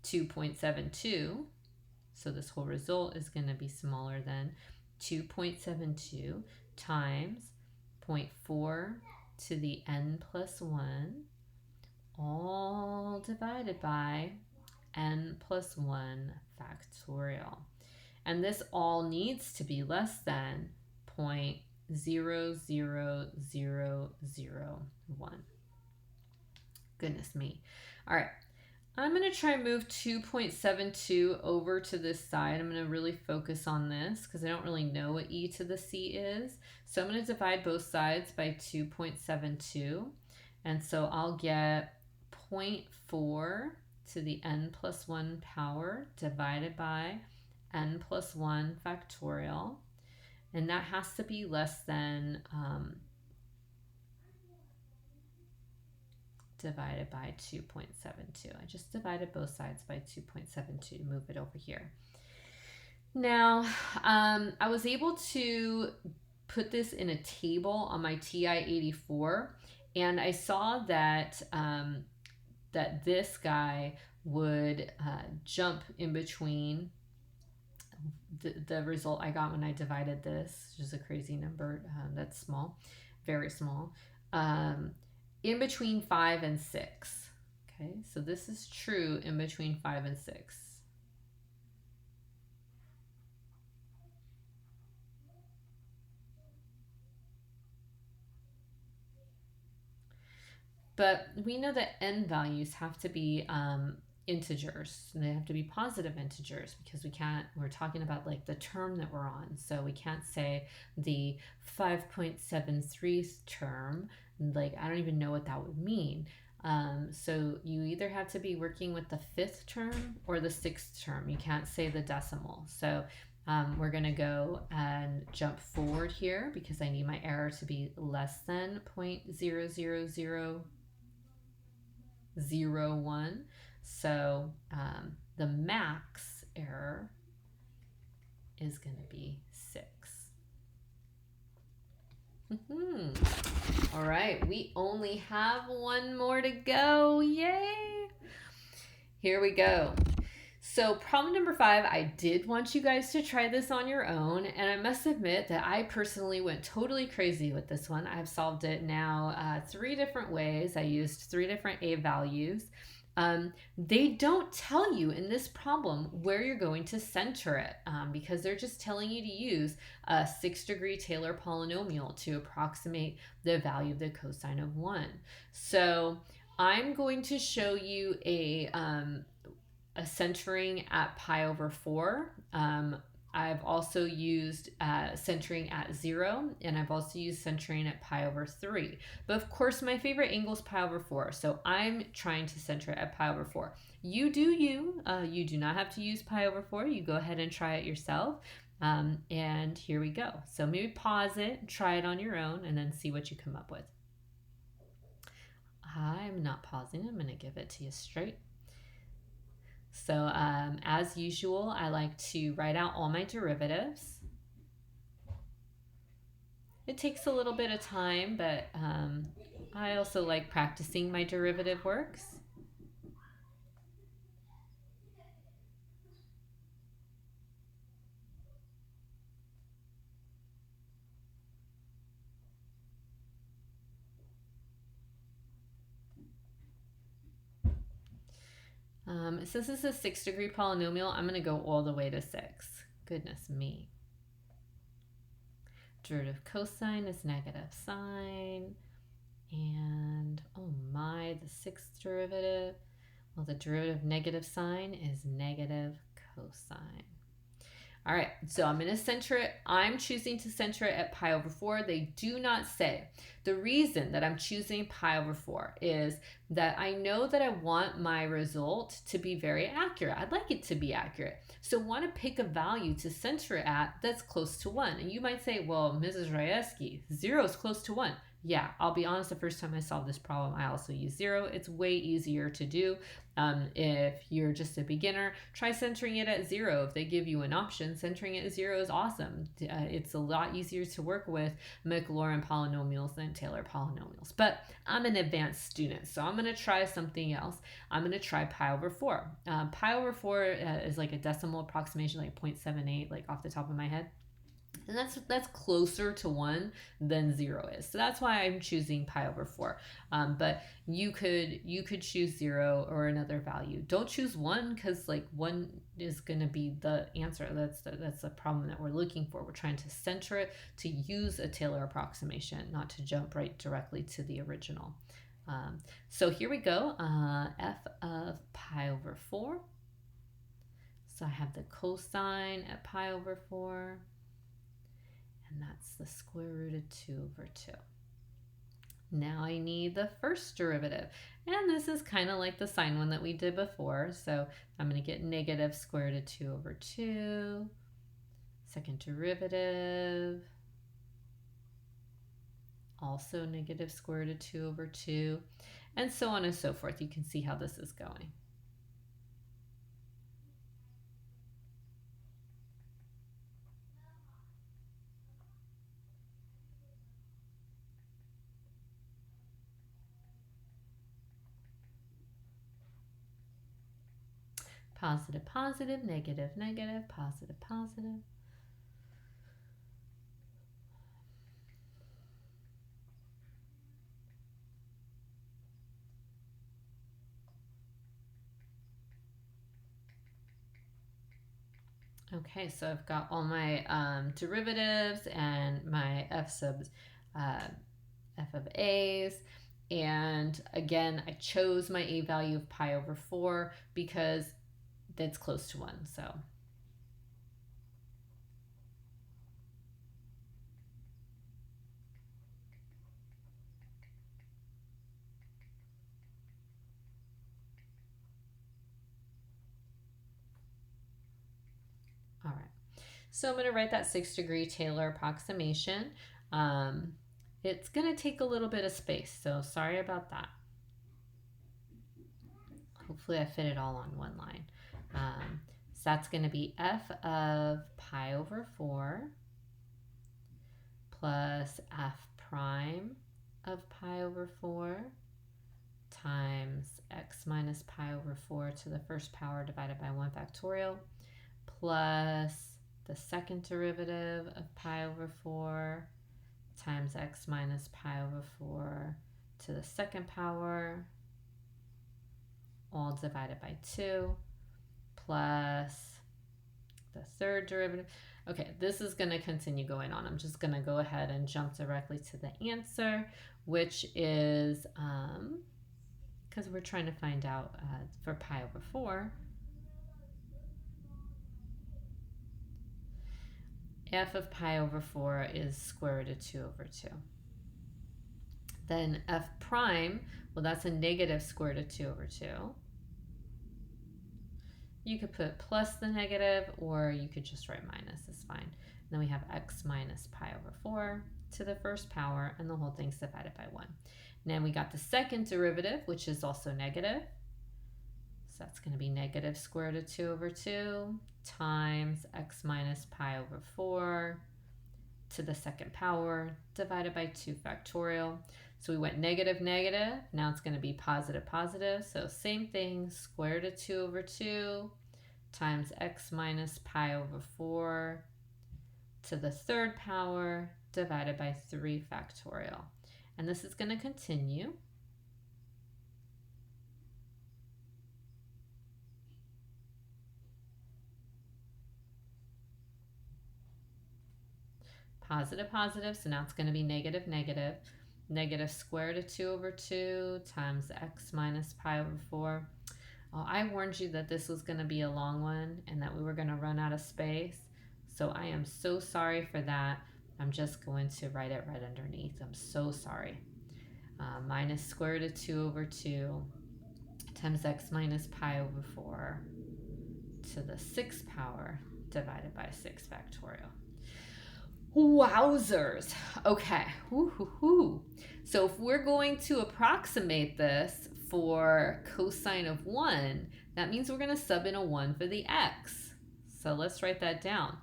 2.72, so this whole result is going to be smaller than 2.72 times 0.4 to the n plus 1, all divided by n plus 1 factorial. And this all needs to be less than 0.00001. Goodness me. All right, I'm going to try and move 2.72 over to this side. I'm going to really focus on this because I don't really know what e to the c is. So I'm going to divide both sides by 2.72. And so I'll get 0.4 to the n plus 1 power divided by n plus 1 factorial. And that has to be less than divided by 2.72. I just divided both sides by 2.72 to move it over here. Now, I was able to put this in a table on my TI-84, and I saw that that this guy would jump in between the result I got when I divided this, which is a crazy number, that's small, very small, in between 5 and 6. Okay, so this is true in between 5 and 6. But we know that n values have to be integers. They have to be positive integers because we're talking about like the term that we're on. So we can't say the 5.73 term, like I don't even know what that would mean. So you either have to be working with the 5th term or the 6th term. You can't say the decimal. So we're going to go and jump forward here because I need my error to be less than 0.00001. So the max error is going to be 6. All right, we only have one more to go. Yay! Here we go. So problem number 5, I did want you guys to try this on your own, and I must admit that I personally went totally crazy with this one. I've solved it now 3 different ways. I used 3 different a values. They don't tell you in this problem where you're going to center it because they're just telling you to use a 6th-degree Taylor polynomial to approximate the value of the cosine of 1. So I'm going to show you a centering at pi over 4. I've also used centering at 0, and I've also used centering at pi over 3. But of course, my favorite angle is pi over 4, so I'm trying to center it at pi over 4. You do you. You do not have to use pi over 4. You go ahead and try it yourself. And here we go. So maybe pause it, try it on your own, and then see what you come up with. I'm not pausing. I'm going to give it to you straight. So as usual, I like to write out all my derivatives. It takes a little bit of time, but I also like practicing my derivative works. Since this is a 6th-degree polynomial, I'm going to go all the way to 6. Goodness me. Derivative cosine is negative sine. And, oh my, the 6th derivative. Well, the derivative of negative sine is negative cosine. All right, so I'm going to center it. I'm choosing to center it at pi over 4. They do not say. The reason that I'm choosing pi over 4 is that I know that I want my result to be very accurate. I'd like it to be accurate. So I want to pick a value to center it at that's close to 1. And you might say, well, Mrs. Rajewski, 0 is close to 1. Yeah, I'll be honest, the first time I solved this problem, I also used 0. It's way easier to do. If you're just a beginner, try centering it at 0. If they give you an option, centering it at 0 is awesome. It's a lot easier to work with Maclaurin polynomials than Taylor polynomials. But I'm an advanced student, so I'm going to try something else. I'm going to try pi over 4. Pi over 4 is like a decimal approximation, like 0.78, like off the top of my head. And that's closer to 1 than 0 is. So that's why I'm choosing pi over 4. But you could choose 0 or another value. Don't choose 1 because like 1 is going to be the answer. That's the problem that we're looking for. We're trying to center it to use a Taylor approximation, not to jump right directly to the original. So here we go. F of pi over 4. So I have the cosine at pi over 4. And that's the square root of 2 over 2. Now I need the first derivative. And this is kind of like the sine one that we did before. So I'm going to get negative square root of 2 over 2. Second derivative. Also negative square root of 2 over 2. And so on and so forth. You can see how this is going. Positive, positive, negative, negative, positive, positive. Okay, so I've got all my derivatives and my f of a's. And again, I chose my a value of pi over 4 because that's close to 1. So all right. So I'm going to write that 6th degree Taylor approximation. It's going to take a little bit of space, so sorry about that. Hopefully I fit it all on one line. So that's going to be f of pi over 4 plus f prime of pi over 4 times x minus pi over 4 to the first power divided by 1 factorial plus the second derivative of pi over 4 times x minus pi over 4 to the second power all divided by 2 plus the third derivative. Okay, this is going to continue going on. I'm just going to go ahead and jump directly to the answer, which is, because we're trying to find out for pi over 4, f of pi over 4 is square root of 2 over 2. Then f prime, well, that's a negative square root of 2 over 2. You could put plus the negative, or you could just write minus, it's fine. And then we have x minus pi over 4 to the first power, and the whole thing's divided by 1. And then we got the second derivative, which is also negative. So that's going to be negative square root of 2 over 2 times x minus pi over 4 to the second power divided by 2 factorial. So we went negative, negative. Now it's going to be positive, positive. So same thing, square root of 2 over 2 times x minus pi over 4 to the third power divided by 3 factorial. And this is going to continue. Positive, positive, so now it's going to be negative, negative. Negative square root of 2 over 2 times x minus pi over 4. Oh, I warned you that this was going to be a long one and that we were going to run out of space. So I am so sorry for that. I'm just going to write it right underneath. I'm so sorry. Minus square root of 2 over 2 times x minus pi over 4 to the 6th power divided by 6 factorial. Wowzers. Okay. Woo-hoo-hoo. So if we're going to approximate this for cosine of 1, that means we're going to sub in a 1 for the x. So let's write that down.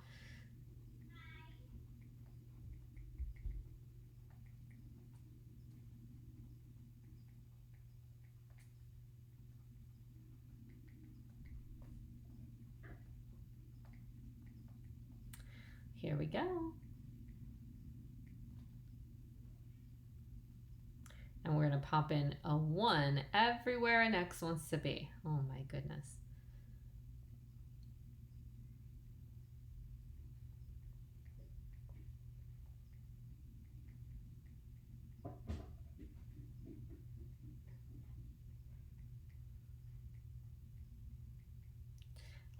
Here we go. And we're going to pop in a 1 everywhere an x wants to be. Oh my goodness.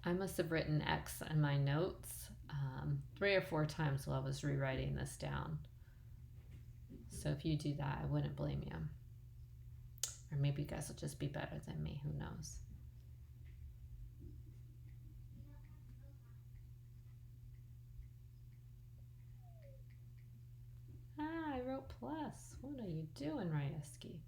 I must have written x in my notes 3 or 4 times while I was rewriting this down. So if you do that, I wouldn't blame you. Or maybe you guys will just be better than me, who knows. Ah, I wrote plus. What are you doing, Ryeski?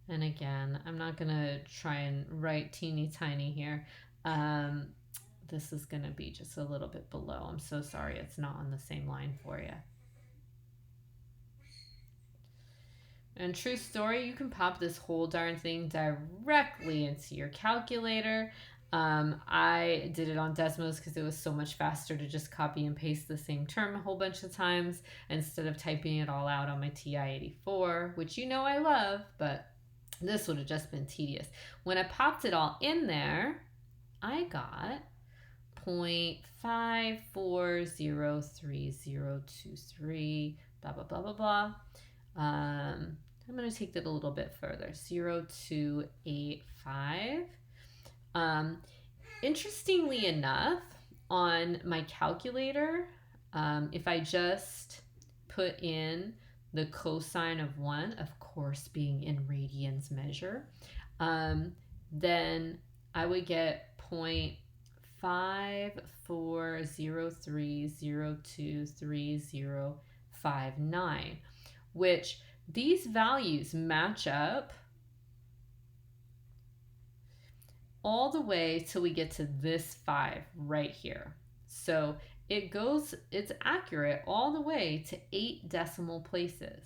And again, I'm not going to try and write teeny tiny here. This is going to be just a little bit below. I'm so sorry it's not on the same line for you. And true story, you can pop this whole darn thing directly into your calculator. I did it on Desmos because it was so much faster to just copy and paste the same term a whole bunch of times instead of typing it all out on my TI-84, which you know I love, but this would have just been tedious. When I popped it all in there, I got 0.540303, blah, blah, blah, blah, blah. I'm going to take that a little bit further, 0.285. Interestingly enough, on my calculator, if I just put in the cosine of 1, of course being in radians measure, then I would get 0.5403023059, which these values match up all the way till we get to this 5 right here. So it's accurate all the way to 8 decimal places.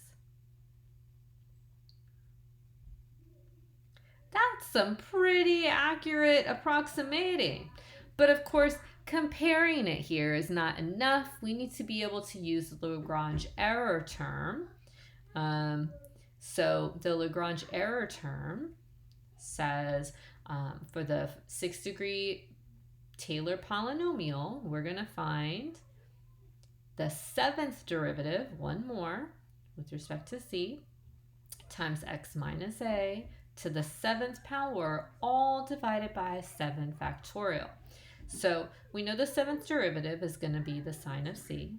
That's some pretty accurate approximating. But of course, comparing it here is not enough. We need to be able to use the Lagrange error term. So the Lagrange error term says for the 6th degree Taylor polynomial, we're going to find the 7th derivative, one more, with respect to c, times x minus a to the 7th power, all divided by 7 factorial. So we know the 7th derivative is going to be the sine of c.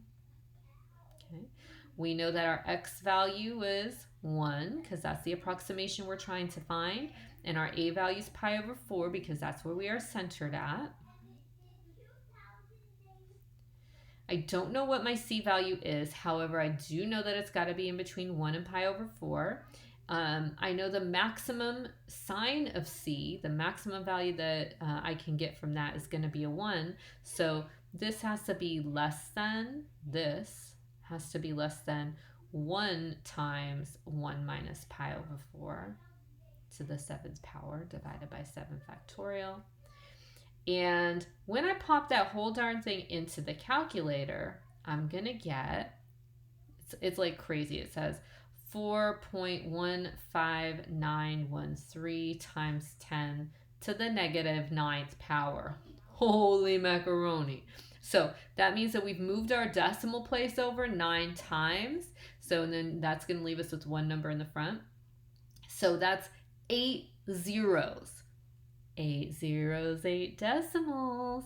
Okay. We know that our x value is 1 because that's the approximation we're trying to find, and our a value is pi over 4 because that's where we are centered at. I don't know what my c value is. However, I do know that it's got to be in between 1 and pi over 4. I know the maximum sine of c, the maximum value that I can get from that is going to be a 1. So this has to be less than, this has to be less than 1 times 1 minus pi over 4 to the 7th power divided by 7 factorial. And when I pop that whole darn thing into the calculator, I'm going to get, it's like crazy. It says 4.15913 times 10 to the negative 9th power. Holy macaroni. So that means that we've moved our decimal place over 9 times. So then that's going to leave us with one number in the front. So that's 8 zeros. 8 zeros, 8 decimals.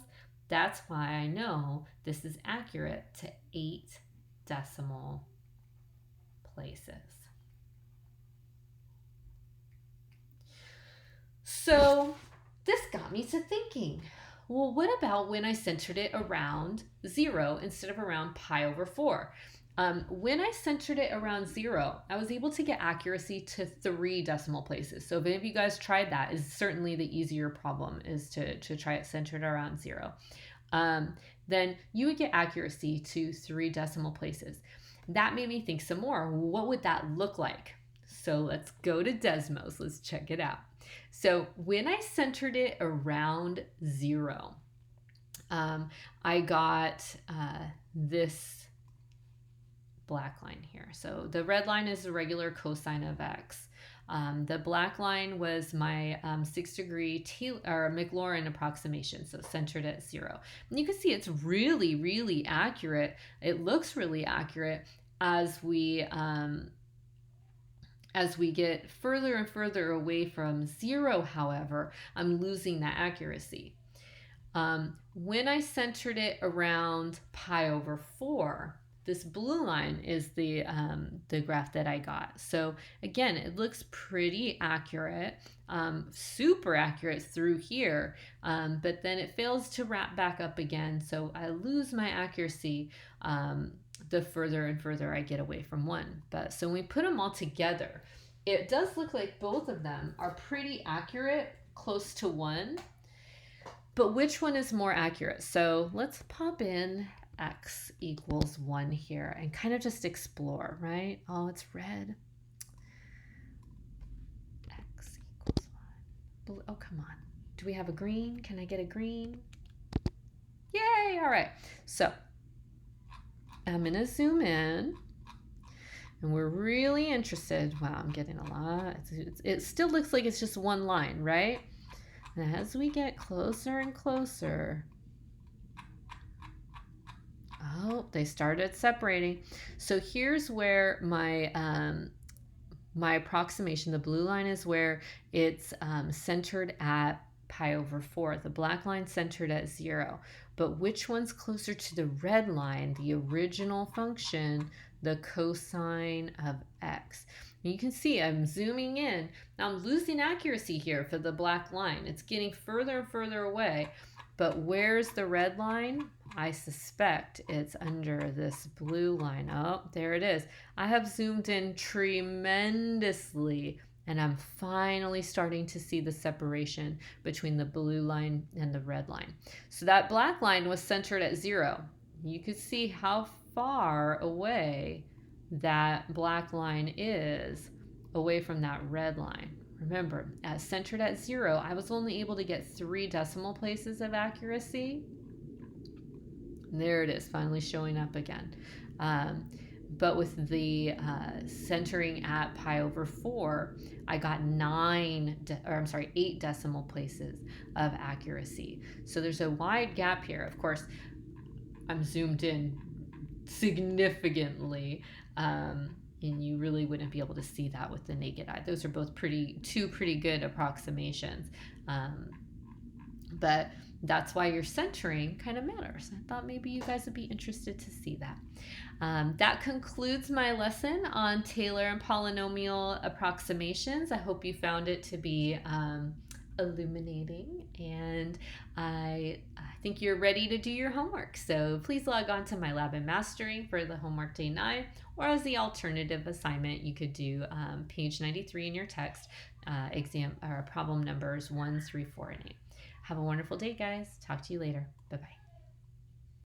That's why I know this is accurate to 8 decimal places. So this got me to thinking, well, what about when I centered it around 0 instead of around pi over 4? When I centered it around 0, I was able to get accuracy to 3 decimal places. So if any of you guys tried that, is certainly the easier problem, is to try it centered around 0. Then you would get accuracy to 3 decimal places. That made me think some more. What would that look like? So let's go to Desmos. Let's check it out. So when I centered it around 0, I got this black line here. So the red line is the regular cosine of x. The black line was my 6th degree Maclaurin approximation, so centered at 0. And you can see it's really, really accurate. It looks really accurate as we get further and further away from 0. However, I'm losing that accuracy. When I centered it around pi over 4, this blue line is the graph that I got. So again, it looks pretty accurate, super accurate through here, but then it fails to wrap back up again. So I lose my accuracy the further and further I get away from 1. But so when we put them all together, it does look like both of them are pretty accurate, close to 1. But which one is more accurate? So let's pop in x equals 1 here and kind of just explore, right? Oh, it's red. X equals 1. Oh, come on. Do we have a green? Can I get a green? Yay! All right. So I'm going to zoom in. And we're really interested. Wow, I'm getting a lot. It still looks like it's just one line, right? And as we get closer and closer, oh, they started separating. So here's where my my approximation, the blue line, is where it's centered at pi over 4. The black line centered at 0. But which one's closer to the red line, the original function, the cosine of x? And you can see I'm zooming in. Now I'm losing accuracy here for the black line. It's getting further and further away. But where's the red line? I suspect it's under this blue line. Oh, there it is. I have zoomed in tremendously, and I'm finally starting to see the separation between the blue line and the red line. So that black line was centered at 0. You could see how far away that black line is away from that red line, Remember, centered at 0, I was only able to get 3 decimal places of accuracy. There it is, finally showing up again. But with the centering at pi over 4, I got 8 decimal places of accuracy. So there's a wide gap here. Of course, I'm zoomed in significantly, and you really wouldn't be able to see that with the naked eye. Those are both two pretty good approximations. But that's why your centering kind of matters. I thought maybe you guys would be interested to see that. That concludes my lesson on Taylor and polynomial approximations. I hope you found it to be illuminating, and I think you're ready to do your homework. So please log on to my lab in mastering for the homework day 9, or as the alternative assignment, you could do page 93 in your text, exam or problem numbers 1, 3, 4, and 8. Have a wonderful day, guys. Talk to you later. Bye-bye.